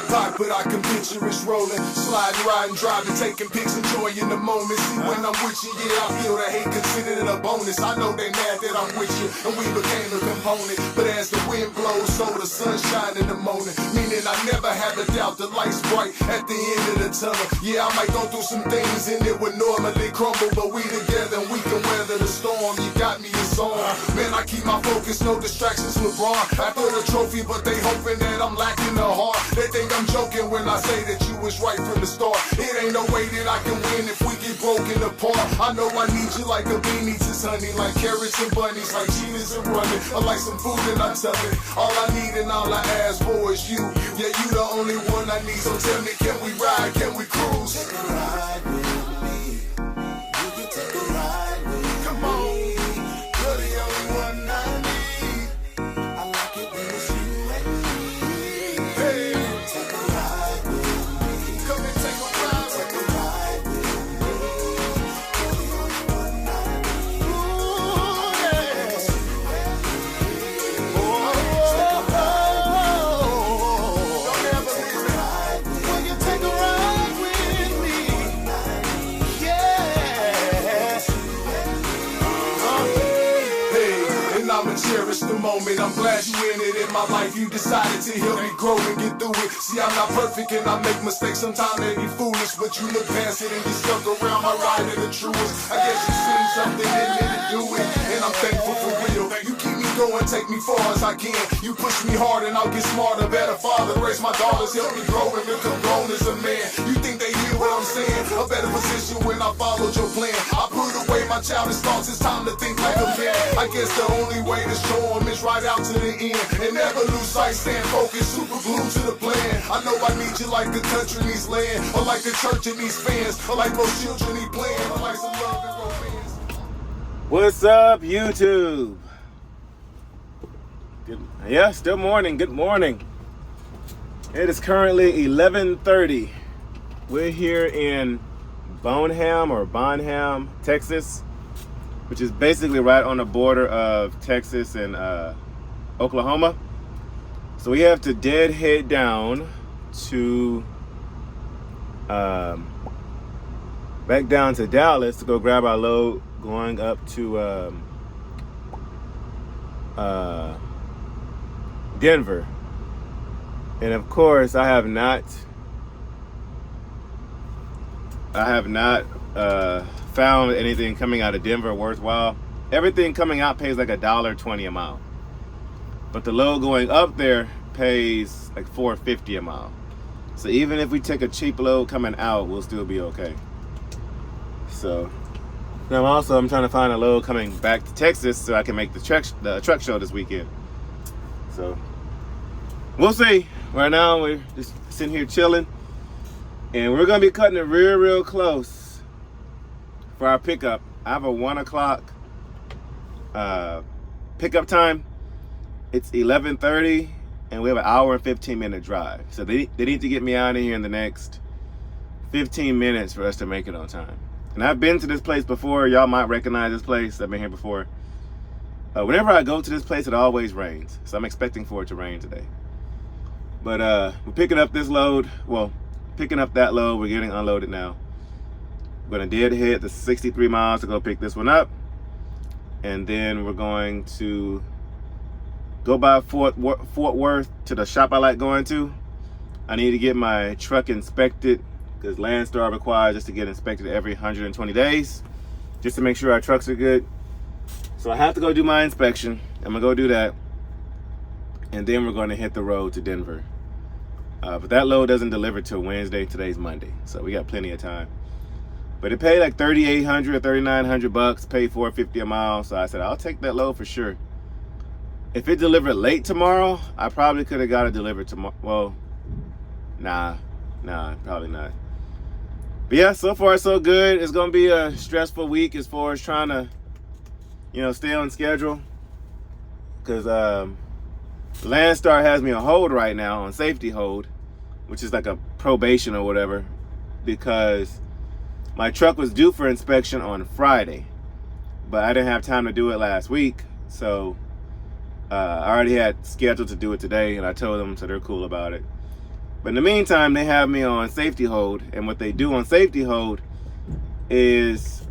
pot, but I can picture us rolling, sliding, riding, driving, taking pics, enjoying the moment. See, when I'm with you, yeah, I feel the hate, considered it a bonus. I know they mad that I'm with you, and we became a component. But as the wind blows, so the sun shine in the morning. Meaning I never have a doubt the light's bright at the end of the tunnel. Yeah, I might go through some things and it would normally crumble, but we together and we can weather the storm. You got me, it's on. Man, I keep my focus, no distractions, LeBron. After the trophy, but they hoping that I'm lacking the heart. They think I'm joking when I say that you was right from the start. It ain't no way that I can win if we get broken apart. I know I need you like a bee needs his honey, like carrots and bunnies, like cheetahs and running. I like some food and I tell it. All I need and all I ask for is you. Yeah, you the only one I need. So tell me, can we ride? Can we cruise? Take a ride with me. You can take a ride with me. Come on, you're the only one I need. I like it when it's you and me. Hey, Take a ride with me. come and take a ride with Take me. a ride with me. You're the only one I need. Ooh, yeah. It's you and me. Oh, don't ever Take a leave me. ride with me. Will you take a ride with me? Yeah. Hey, and I'ma cherish the moment. I'm glad you in it in my life. You decided to help me grow and get through it. See, I'm not perfect and I make mistakes. Sometimes they be foolish, but you look past it and you stuck around my ride to the truest. I guess you seen something in me to do it, and I'm thankful for real. You keep me going, take me far as I can. You push me hard and I'll get smarter, better father. Raise my daughters, help me grow and become grown as a man. You think they hear what I'm saying? A better position when I followed your plan. I put away my childish thoughts, it's time to think like a man. I guess the only way to show them is right out to the end. And never lose sight, stand focused, super glued to the plan. I know I need you like the country needs land, or like the church and needs fans, or like most children need playing, or like some love and romance. What's up, YouTube? Still morning. Good morning. It is currently 11:30. We're here in Bonham, Texas, which is basically right on the border of Texas and Oklahoma. So we have to deadhead down to back down to Dallas to go grab our load going up to Denver. And of course I have not found anything coming out of Denver worthwhile. Everything coming out pays like $1.20 a mile, but the load going up there pays like $4.50 a mile. So even if we take a cheap load coming out, we'll still be okay. So now I'm trying to find a load coming back to Texas so I can make the truck show this weekend. So we'll see. Right now we're just sitting here chilling, and we're gonna be cutting it real close for our pickup. I have a 1 o'clock pickup time. It's 11:30, and we have an hour and 15-minute drive. So they need to get me out of here in the next 15 minutes for us to make it on time. And I've been to this place before. Y'all might recognize this place. I've been here before. Whenever I go to this place, it always rains. So I'm expecting for it to rain today. But we're picking up this load. Well, picking up that load. We're getting unloaded now. We're going to deadhead the 63 miles to go pick this one up. And then we're going to go by Fort Worth to the shop I like going to. I need to get my truck inspected because Landstar requires us to get inspected every 120 days just to make sure our trucks are good. So I have to go do my inspection. I'm gonna go do that, and then we're going to hit the road to Denver. But that load doesn't deliver till Wednesday. Today's Monday, so we got plenty of time. But it paid like $3,800 or $3,900, paid $4.50 a mile. So I said I'll take that load for sure. If it delivered late tomorrow, I probably could have got it delivered tomorrow. Well, nah, probably not. But yeah, so far so good. It's gonna be a stressful week as far as trying to, stay on schedule, because Landstar has me on hold right now, on safety hold, which is like a probation or whatever, because my truck was due for inspection on Friday, but I didn't have time to do it last week. So I already had scheduled to do it today, and I told them, so they're cool about it. But in the meantime, they have me on safety hold. And what they do on safety hold is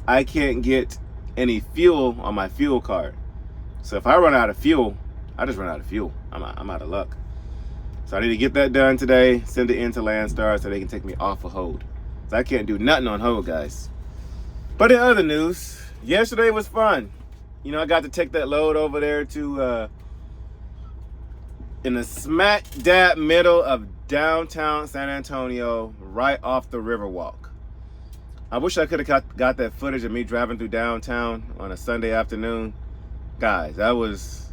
I can't get any fuel on my fuel card. So if I run out of fuel, I just run out of fuel. I'm out of luck. So I need to get that done today, send it into Landstar so they can take me off of hold. So I can't do nothing on hold, guys. But in other news, yesterday was fun. You know, I got to take that load over there to in the smack dab middle of downtown San Antonio, right off the Riverwalk. I wish I could have got that footage of me driving through downtown on a Sunday afternoon. Guys, that was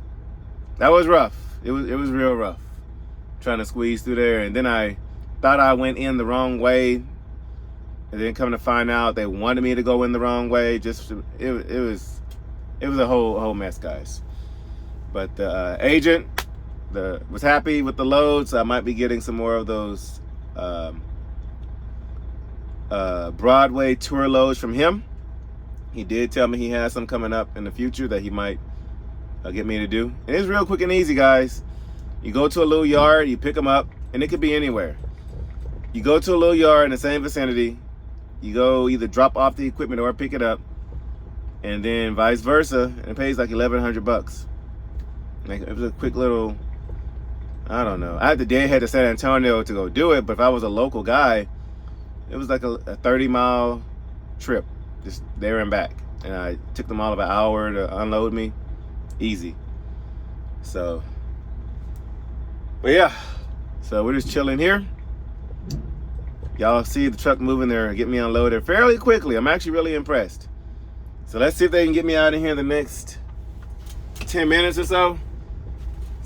rough. It was real rough trying to squeeze through there. And then I thought I went in the wrong way, and then come to find out they wanted me to go in the wrong way. It was a whole mess, guys. But the agent was happy with the load, so I might be getting some more of those Broadway tour loads from him. He did tell me he has some coming up in the future that he might get me to do. And it's real quick and easy, guys. You go to a little yard, you pick them up, and it could be anywhere. You go to a little yard in the same vicinity, you go either drop off the equipment or pick it up, and then vice versa, and it pays like $1,100. Like, it was a quick little, I don't know. I had the Deadhead to San Antonio to go do it, but if I was a local guy, it was like a 30-mile trip, just there and back. And I took them all of an hour to unload me. Easy. So, but yeah. So we're just chilling here. Y'all see the truck moving there, get me unloaded fairly quickly. I'm actually really impressed. So let's see if they can get me out of here in the next 10 minutes or so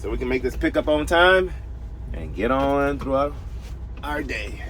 we can make this pickup on time and get on throughout our day.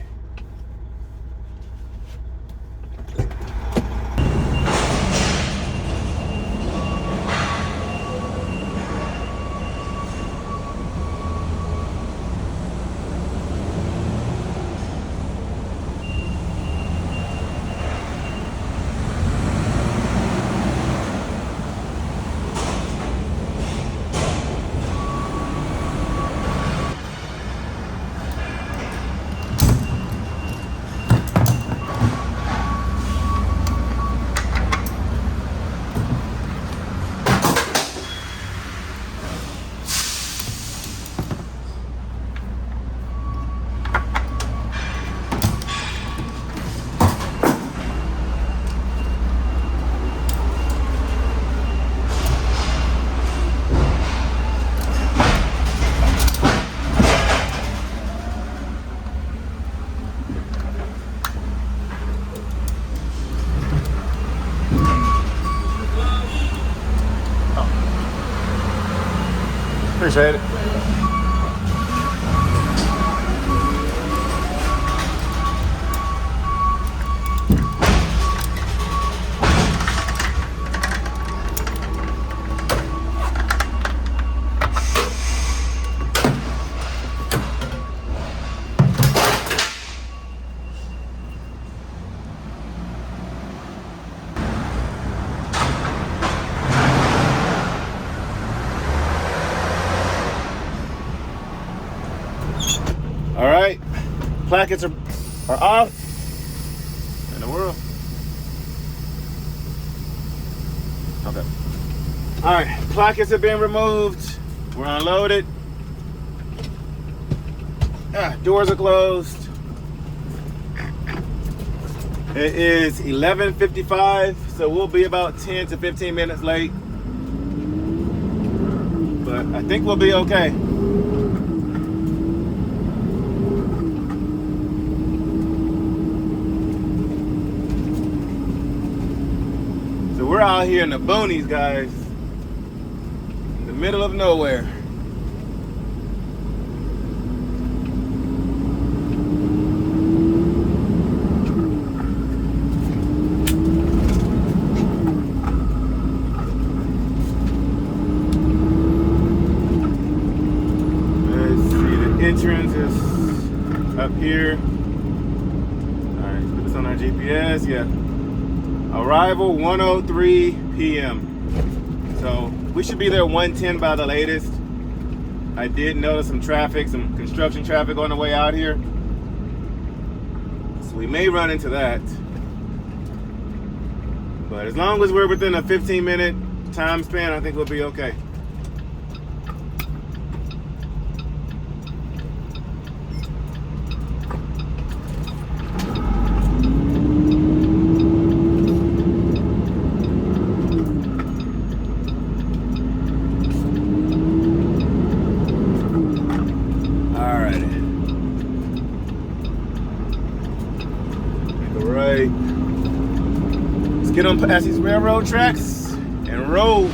Appreciate it. All right, plackets are off. In the world. Okay. All right, plackets have been removed. We're unloaded. Doors are closed. It is 11:55, so we'll be about 10 to 15 minutes late. But I think we'll be okay. We're out here in the boonies, guys, in the middle of nowhere. Let's see, the entrance is up here. All right, put this on our GPS, yeah. Arrival 1:03 p.m. So we should be there 1:10 by the latest. I did notice some traffic, some construction traffic on the way out here. So we may run into that. But as long as we're within a 15-minute time span, I think we'll be okay. Get on past these railroad tracks and roll.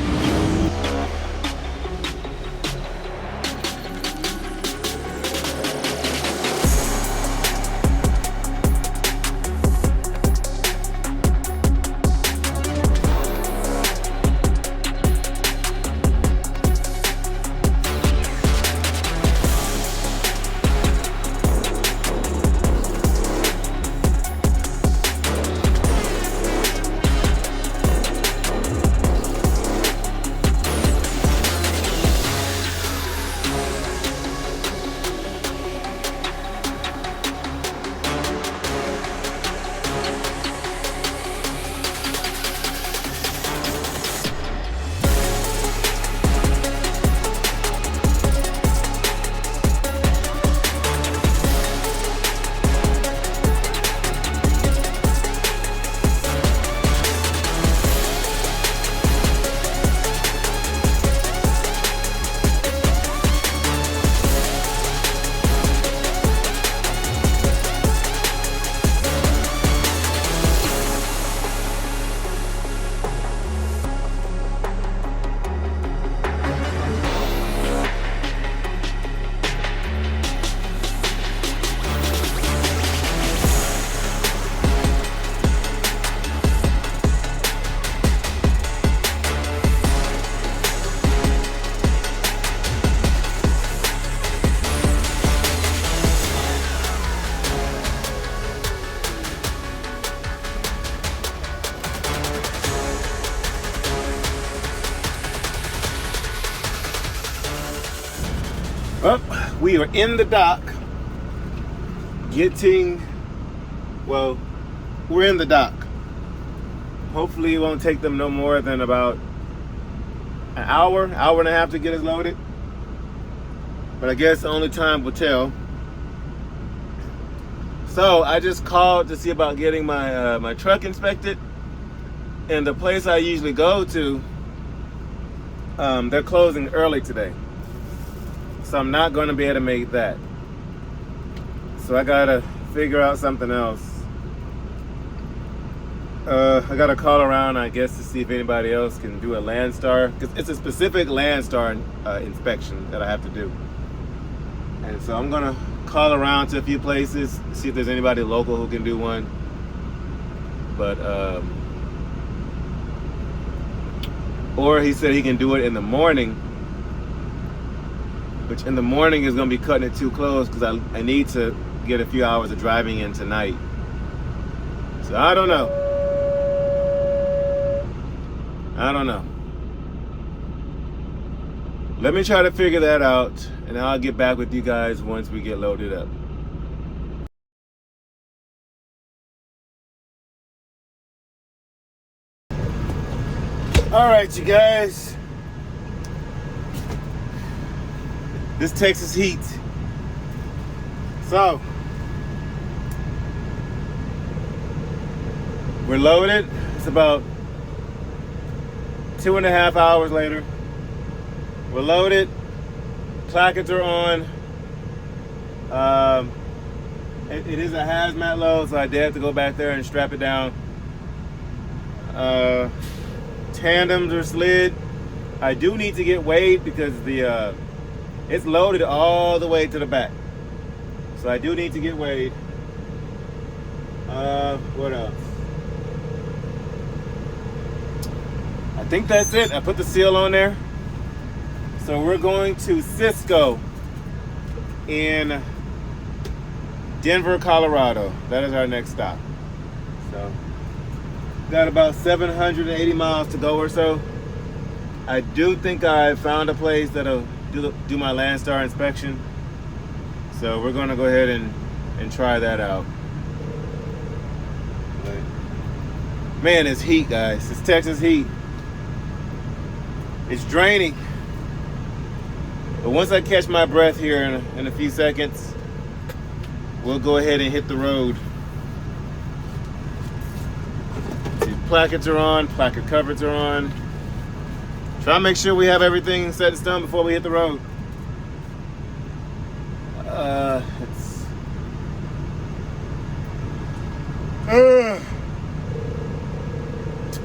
Well, we are in the dock we're in the dock. Hopefully it won't take them no more than about an hour and a half to get us loaded. But I guess only time will tell. So I just called to see about getting my my truck inspected. And the place I usually go to, they're closing early today. So I'm not going to be able to make that. So I gotta figure out something else. I gotta call around, I guess, to see if anybody else can do a Landstar, because it's a specific Landstar inspection that I have to do. And so I'm gonna call around to a few places, see if there's anybody local who can do one. But or he said he can do it in the morning, which in the morning is going to be cutting it too close because I need to get a few hours of driving in tonight. So I don't know. Let me try to figure that out, and I'll get back with you guys once we get loaded up. All right, you guys. This Texas heat. So, we're loaded. It's about 2.5 hours later. We're loaded. Plackets are on. It is a hazmat load, so I did have to go back there and strap it down. Tandems are slid. I do need to get weighed because the it's loaded all the way to the back. So I do need to get weighed. What else? I think that's it. I put the seal on there. So we're going to Cisco in Denver, Colorado. That is our next stop. So got about 780 miles to go or so. I do think I found a place that'll do my Landstar inspection. So we're gonna go ahead and try that out. But, man, it's heat, guys. It's Texas heat. It's draining. But once I catch my breath here in a few seconds, we'll go ahead and hit the road. See, plackets are on, placard covers are on. Try to make sure we have everything set in stone before we hit the road.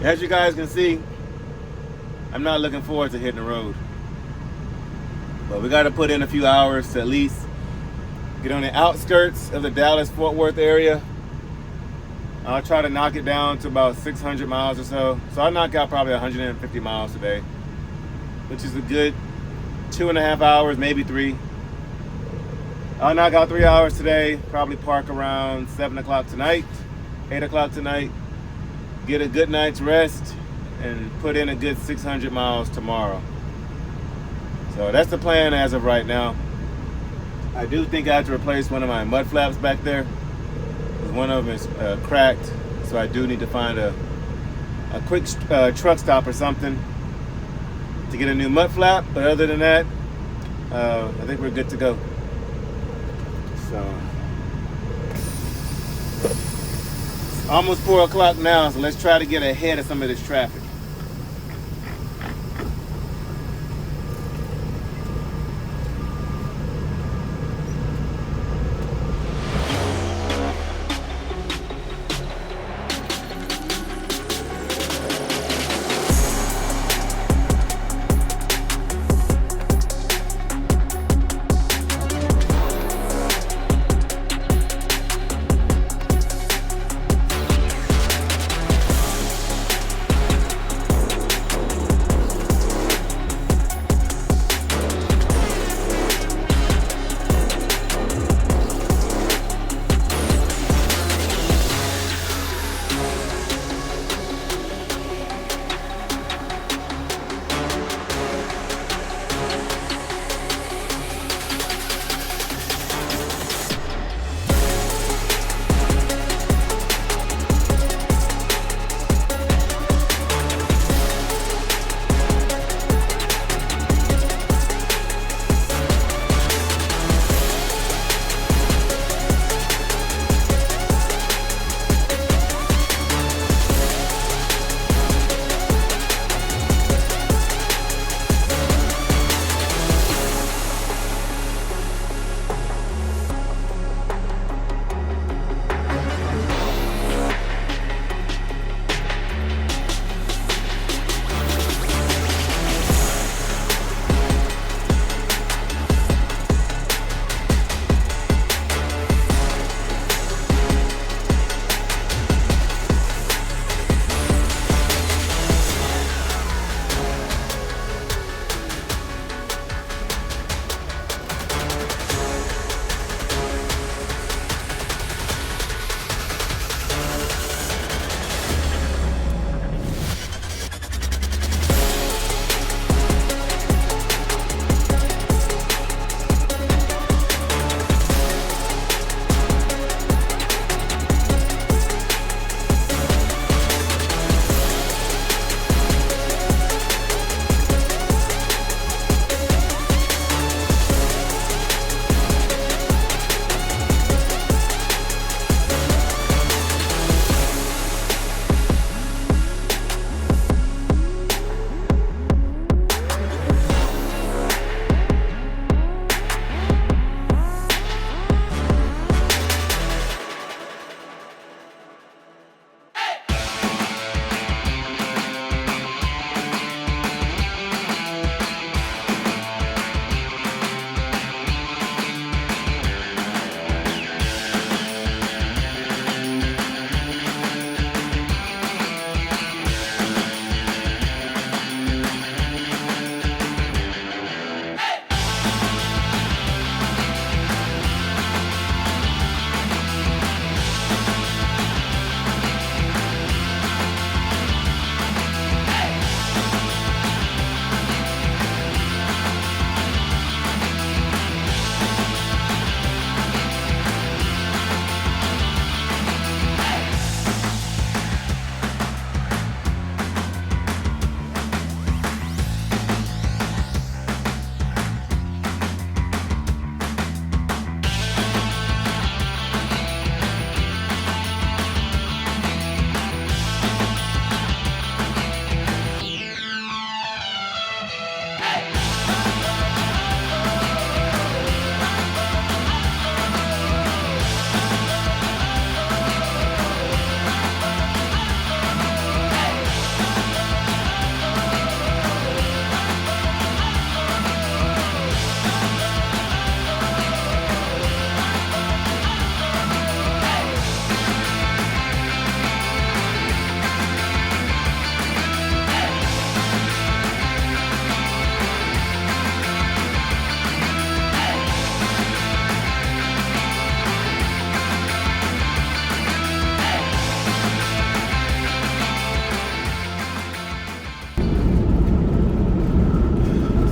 As you guys can see, I'm not looking forward to hitting the road. But we got to put in a few hours to at least get on the outskirts of the Dallas-Fort Worth area. I'll try to knock it down to about 600 miles or so. So I'll knock out probably 150 miles today, which is a good 2.5 hours, maybe 3. I'll knock out 3 hours today, probably park around 7 o'clock tonight, 8 o'clock tonight, get a good night's rest, and put in a good 600 miles tomorrow. So that's the plan as of right now. I do think I have to replace one of my mud flaps back there. One of them is cracked, so I do need to find a quick truck stop or something to get a new mud flap. But other than that, I think we're good to go. So it's almost 4 o'clock now, so let's try to get ahead of some of this traffic.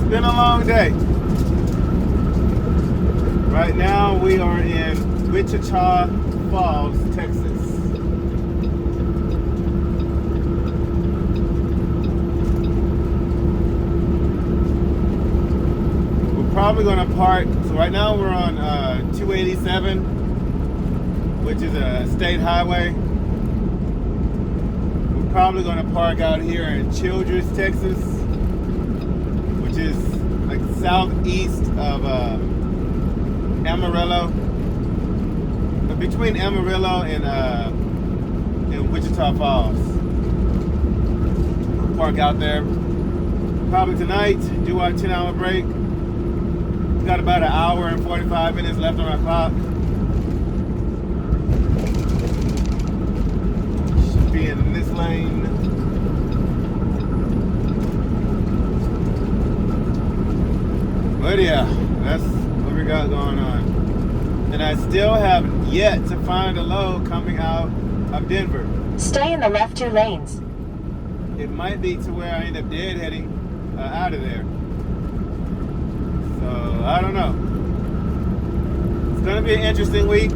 been a long day. Right now we are in Wichita Falls, Texas. We're probably going to park. So right now we're on 287, which is a state highway. We're probably going to park out here in Childress, Texas, which is like southeast of Amarillo, between Amarillo and Wichita Falls. We'll park out there probably tonight, do our 10-hour break. We've got about an hour and 45 minutes left on our clock. Should be in this lane. But yeah, that's what we got going on. And I still have yet to find a load coming out of Denver. Stay in the left 2 lanes. It might be to where I end up deadheading out of there. So I don't know. It's gonna be an interesting week.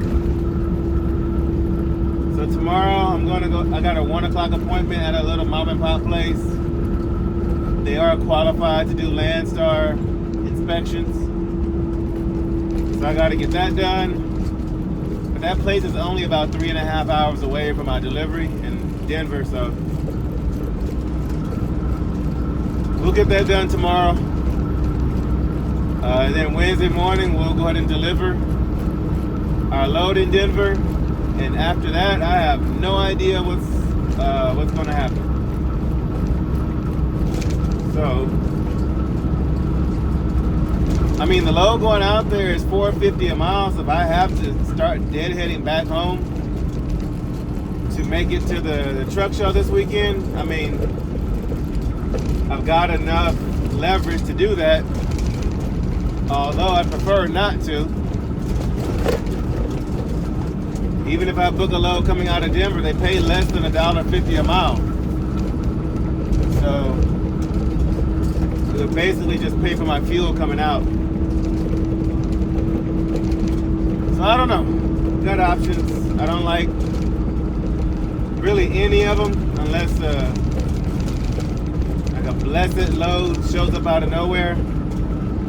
So tomorrow I'm gonna go. I got a 1 o'clock appointment at a little mom and pop place. They are qualified to do Landstar inspections. So I gotta get that done. But that place is only about 3.5 hours away from my delivery in Denver, so we'll get that done tomorrow. And then Wednesday morning we'll go ahead and deliver our load in Denver. And after that, I have no idea what's gonna happen. So I mean, the load going out there is $4.50 a mile, so if I have to start deadheading back home to make it to the truck show this weekend, I mean, I've got enough leverage to do that, although I prefer not to. Even if I book a load coming out of Denver, they pay less than $1.50 a mile. So, it'll basically just pay for my fuel coming out. So I don't know. Got options. I don't like really any of them unless like a blessed load shows up out of nowhere.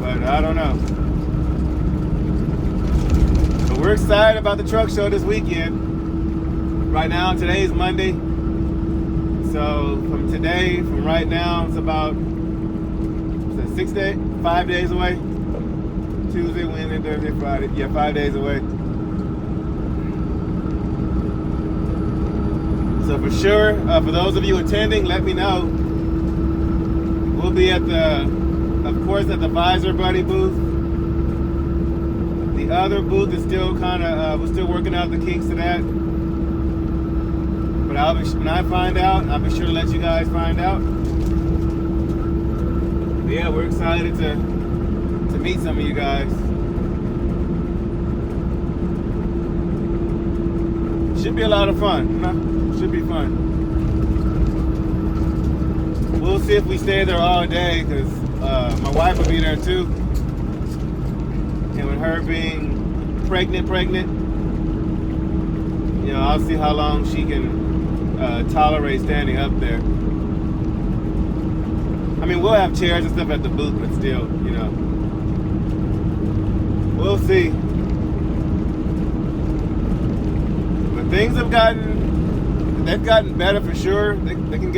But I don't know. But we're excited about the truck show this weekend. Right now, today is Monday. So from right now, it's about 5 days away. Tuesday, Wednesday, Thursday, Friday. Yeah, 5 days away. So for sure, for those of you attending, let me know. We'll be at of course, at the Visor Buddy booth. The other booth is still we're still working out the kinks of that. But when I find out, I'll be sure to let you guys find out. But yeah, we're excited to meet some of you guys. Should be a lot of fun. Should be fun. We'll see if we stay there all day, because my wife will be there too. And with her being pregnant, you know, I'll see how long she can tolerate standing up there. I mean, we'll have chairs and stuff at the booth, but still, you know, we'll see. But things have they've gotten better for sure. They can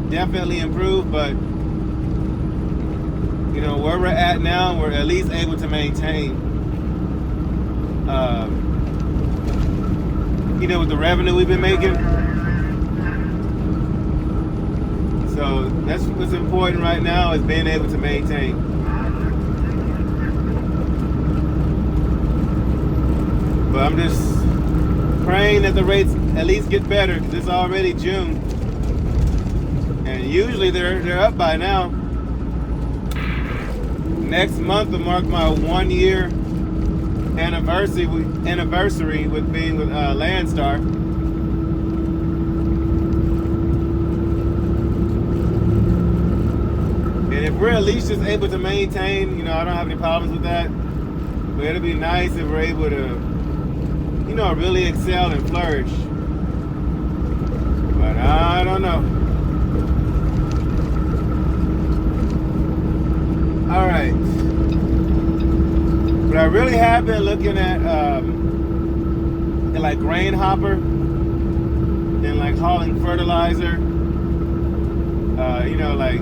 definitely improve, but you know, where we're at now, we're at least able to maintain, you know, with the revenue we've been making. So that's what's important right now, is being able to maintain. But I'm just praying that the rates at least get better, because it's already June, and usually they're up by now. Next month will mark my 1 year anniversary with being with Landstar. And if we're at least just able to maintain. You know, I don't have any problems with that. But it'll be nice if we're able to, you know, really excel and flourish. But I don't know. All right. But I really have been looking at like grain hopper and like hauling fertilizer. You know, like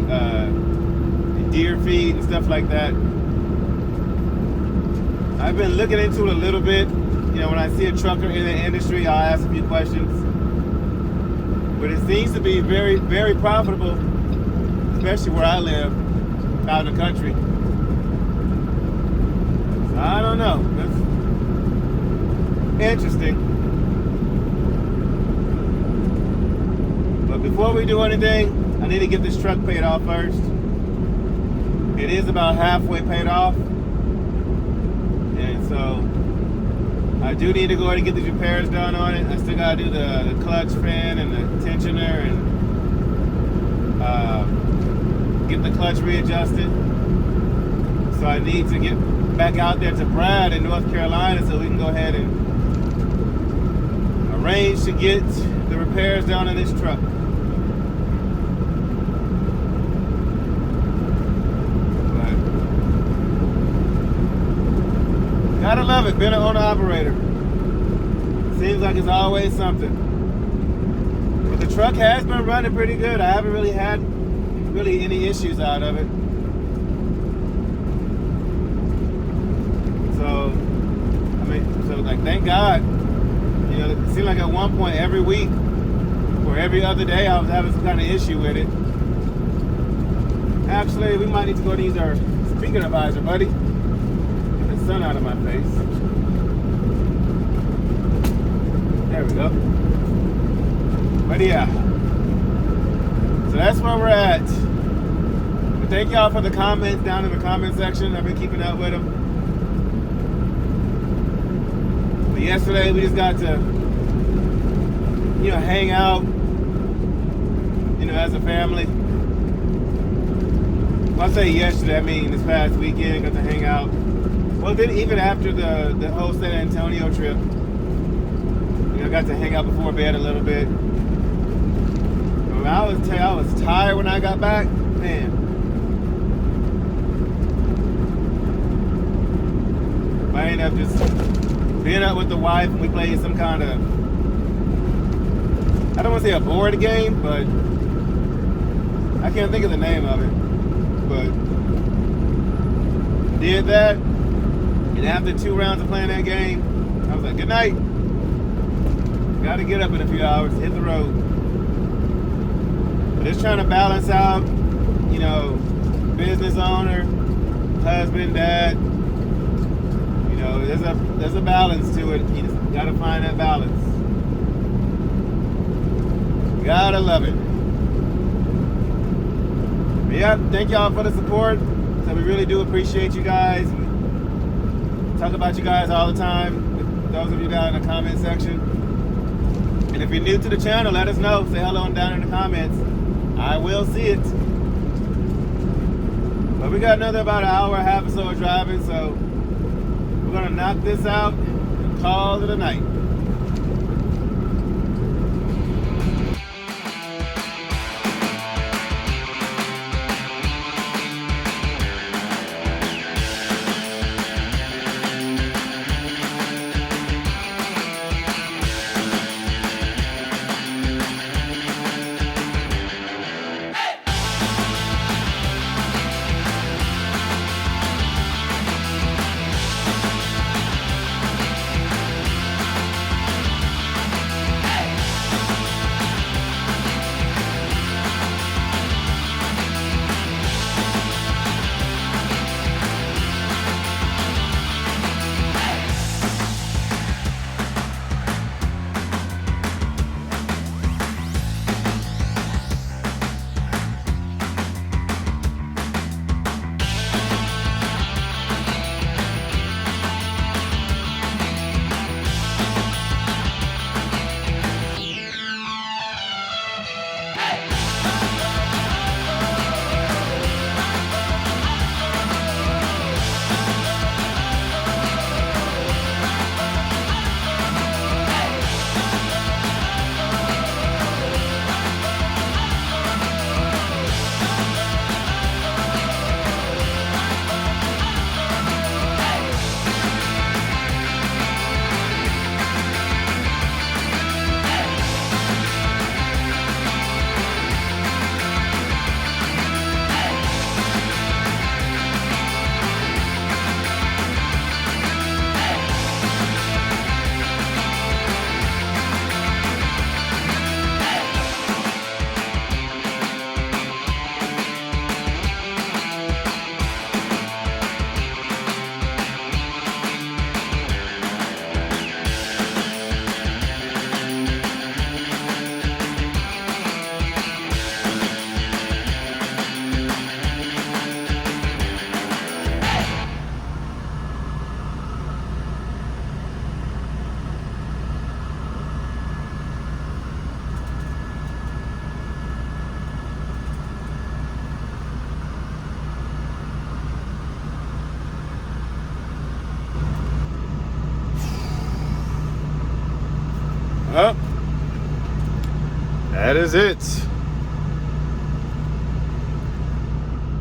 deer feed and stuff like that. I've been looking into it a little bit. You know, when I see a trucker in the industry, I'll ask a few questions. But it seems to be very, very profitable, especially where I live, out in the country. So I don't know. That's interesting. But before we do anything, I need to get this truck paid off first. It is about halfway paid off. And so I do need to go ahead and get these repairs done on it. I still gotta do the clutch fin and the tensioner and get the clutch readjusted. So I need to get back out there to Brad in North Carolina so we can go ahead and arrange to get the repairs done on this truck. Gotta love it, being an owner-operator. Seems like it's always something. But the truck has been running pretty good. I haven't really had any issues out of it. So, I mean, like, thank God. You know, it seemed like at one point every week or every other day I was having some kind of issue with it. Actually, we might need to go to use our speaker Visor Buddy. Sun out of my face. There we go. But yeah, so that's where we're at. But thank y'all for the comments down in the comment section. I've been keeping up with them. But yesterday we just got to, you know, hang out, you know, as a family. When I say yesterday, I mean this past weekend, got to hang out. Well, then even after the whole San Antonio trip, you know, I got to hang out before bed a little bit. But I was tired when I got back, man. I ended up just being up with the wife and we played some kind of, I don't want to say a board game, but I can't think of the name of it. But did that. And after 2 rounds of playing that game, I was like, good night. Gotta get up in a few hours, hit the road. But just trying to balance out, you know, business owner, husband, dad. You know, there's a balance to it. You just gotta find that balance. Gotta love it. But yeah, thank y'all for the support. So we really do appreciate you guys. Talk about you guys all the time, those of you down in the comment section. And if you're new to the channel, let us know. Say hello down in the comments. I will see it. But we got another about an hour and a half or so of driving, so we're gonna knock this out and call it a night. is it.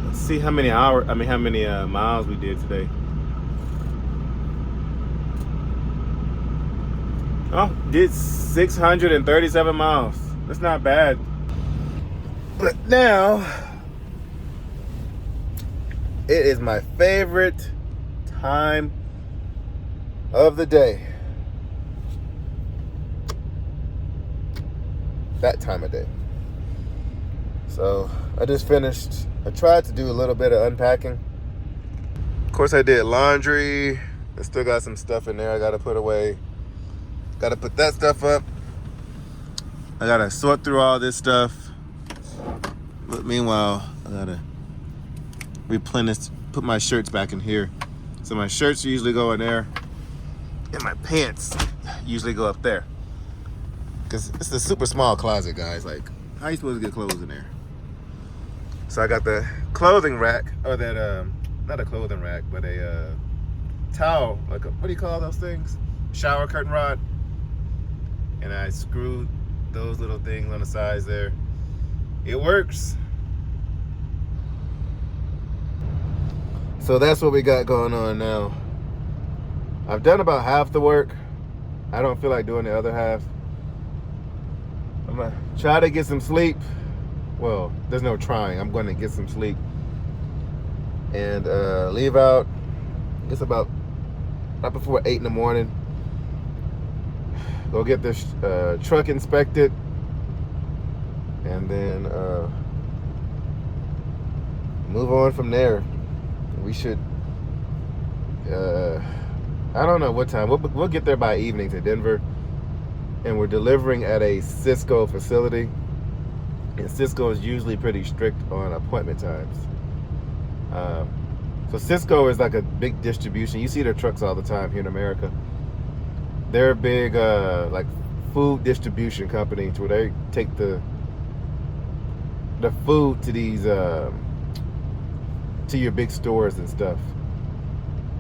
Let's see how many miles we did today. Oh, did 637 miles. That's not bad. But now, it is my favorite time of the day. That time of day. So I just finished. I tried to do a little bit of unpacking. Of course, I did laundry. I still got some stuff in there I gotta put away. Gotta put that stuff up. I gotta sort through all this stuff. But meanwhile, I gotta replenish, put my shirts back in here. So my shirts usually go in there, and my pants usually go up there. Cause it's a super small closet, guys. Like, how are you supposed to get clothes in there? So I got the clothing rack, or that, not a clothing rack, but a towel, like what do you call those things? Shower curtain rod. And I screwed those little things on the sides there. It works. So that's what we got going on now. I've done about half the work. I don't feel like doing the other half. I'm gonna try to get some sleep. Well, there's no trying. I'm gonna get some sleep. And leave out, I guess about right before 8 in the morning. Go get this truck inspected, and then move on from there. We should, I don't know what time. We'll get there by evening to Denver, and we're delivering at a Cisco facility. And Cisco is usually pretty strict on appointment times. So Cisco is like a big distribution. You see their trucks all the time here in America. They're a big like food distribution company to where they take the food to these to your big stores and stuff.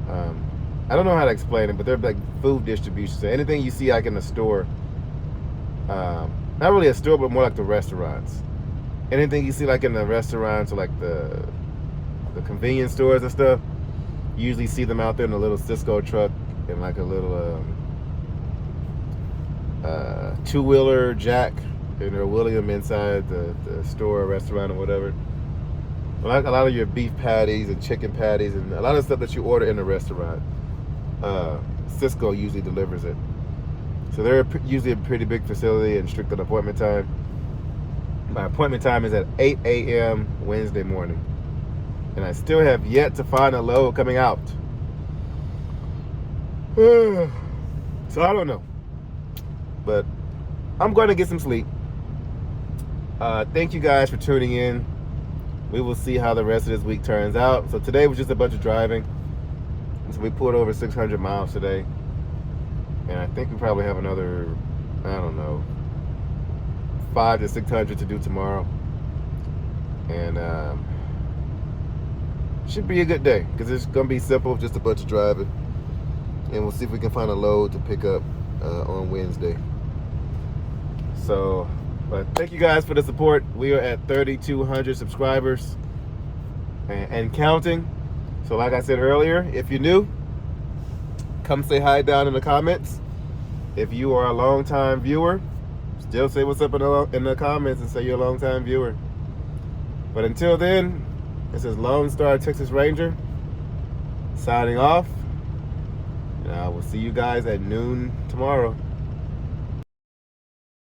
I don't know how to explain it, but they're like food distribution. So anything you see like in the store, not really a store, but more like the restaurants. Anything you see like in the restaurants or like the convenience stores and stuff, you usually see them out there in a little Cisco truck and like a little two-wheeler jack, and they're wheeling them inside the store or restaurant or whatever. Like a lot of your beef patties and chicken patties and a lot of stuff that you order in a restaurant, Cisco usually delivers it. So they're usually a pretty big facility and strict on appointment time. My appointment time is at 8 a.m. Wednesday morning. And I still have yet to find a load coming out. So I don't know. But I'm going to get some sleep. Thank you guys for tuning in. We will see how the rest of this week turns out. So today was just a bunch of driving. So we pulled over 600 miles today. And I think we probably have another, I don't know, 500 to 600 to do tomorrow. And should be a good day because it's going to be simple, just a bunch of driving. And we'll see if we can find a load to pick up on Wednesday. So, but thank you guys for the support. We are at 3,200 subscribers and counting. So like I said earlier, if you're new, come say hi down in the comments. If you are a long-time viewer, still say what's up in the comments and say you're a long-time viewer. But until then, this is Landstar Texas Ranger signing off. And I will see you guys at noon tomorrow.